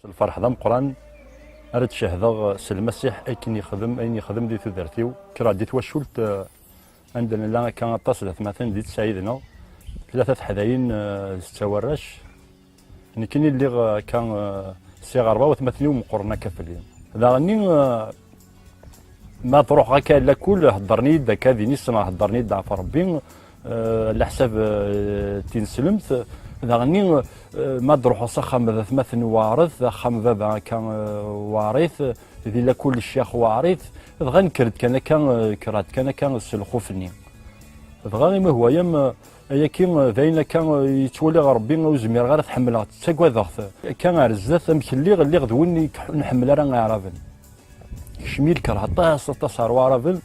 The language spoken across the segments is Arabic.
الفرح ذا مقران أرد شهدغ المسيح أين يخدم دي تدرتيو كرا دي توشلت عندنا لا كان تصل مثلا دي تساعدنا ثلاثة حذاين استورش كاين اللي كان صغار 34 مقرنا كفلين ذا غني ما تروح هكا لا كل هضرني داك هذه نسمع هضرني دا ربي على حساب تنسلمت ذا غني ما تروح صخم ذا مثلا وارث خم بابا كان وارث ذي لا كل الشيخ وارث غنكرد كان كرات كان الخوفني غير ما هو يم ياكين ذاين كان يتولى ربي وزمير غير تحملها تساكوا ضغط كان رزات مكلي اللي غدوني نحمل راه عرفن شميل كره طاس عرفن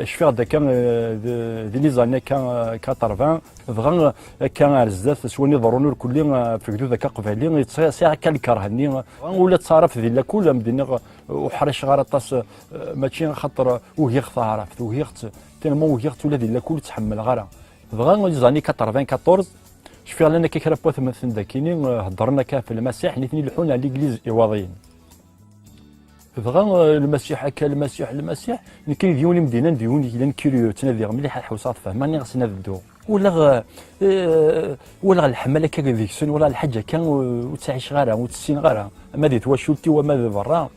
شفيع دا كان ذي لي زاني كان 80 بغا كان رزات سواني ضروني الكلي في كدو ذاك قبالي ساعه كان كرهني ولا تصارف ذي لا كل مدينه وحرش غير طاس ماشي خاطر وهي عرفت وهي تالمون وهي ولا ذي لا كل تحمل غير بغا لي زاني 94 شفيع لنا كي كرا مثلا ذاكيني هضرنا كان في المسيح نيتني لحون على الانجليز ايواضيين بغا المسيح هكا المسيح كاين ديوني مدينه ديوني لان كيريو تنادي مليح الحوسات فهماني خصنا نبدو ولا الحمله كا ذيك السن ولا الحاجه كان وتعيش غيرها وتسين غيرها ما ديت واشولتي وما برا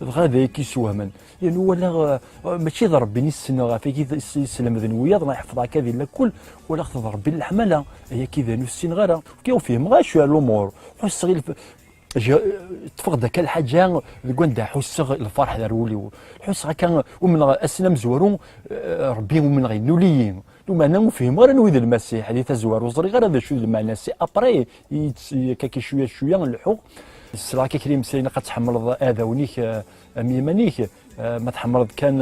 بغا ذاك يسوهمن يعني ولا ماشي ضرب بني السنه غافي يسلم ذنويا الله يحفظها كذي لا كل ولا تضرب بين الحمله هي كذا نسين غيرها كيف فيهم غير شويه الامور حس غير تفقد ذاك الحاجه كون حس الفرح ذرولي حس كان ومن اسلم زورو ربي ومن غير نوليين وما انا نفهم غير نويد المسيح هذه تزوار وزري غير هذا شو المعنى سي ابري كاكي شويه نلحو الصراحه كريم سينا قد تحمل اذاونيك ميمانيك ما تحمل كان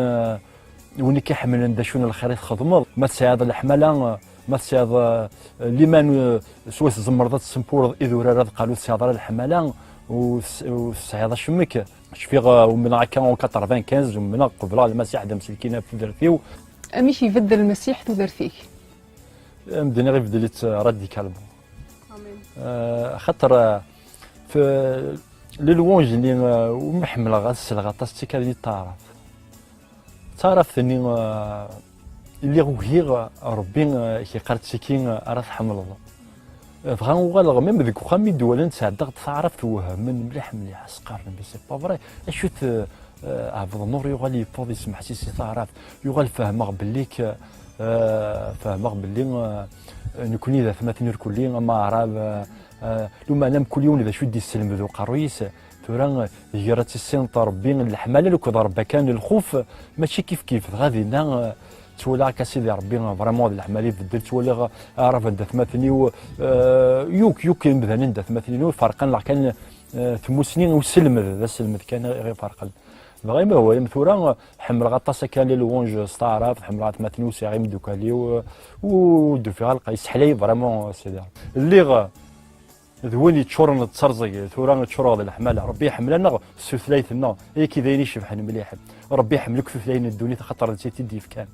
وني كيحمل عند شنو الخريط خدمه ما تساعد الحمله ما تساعد لمن سواس زمرضات السمبور اذا راه قالوا تساعد الحمله وساعد شمك شفيغ ومن هكا 95 ومن قبل المسيح دا مسلكينا في درفيو مش يبدل المسيح تدر فيك مدينه غير بدلت ردي كلمه خاطر في للونج اللي ومحمل غسل غطاس كذا تعرف ثاني اللي هو ربي كي قرت سكين راه تحمل الله بغا نغالغ ميم ذيك خامي دولا نتعدى تعرف توهم من مليح سقار بي سي با فري اشوت عبد النور يغال يفوض يسمح سي تعرف يغال فهمغ بليك فهمغ بلي نكوني ذا ثمثني الكلي ما عرب لو ما نام كل يوم اذا شو دي السلم ذو قرويس تورا يرات السن ربي الحماله لو كضرب كان الخوف ماشي كيف غادي تولى كاسيدي ربي فريمون الحمالي بدل تولي عرف دثمثني يوك مثلا دثمثني فرقا كان ثمو سنين وسلم ذا السلم كان غير فرقا غير ما هو ثورا حمل غطاسه كان لونج ستارف حمل غاتمثني وسي دوكالي ودو فيها القيس حلي فريمون سيدي اللي ذوين يتشورن تصرزي ثورا تشور هذا الحماله ربي يحملنا سوثلايثنا هي كي ذاين يشبحن مليح ربي يحملك في ثلاين الدنيا خاطر تيدي كان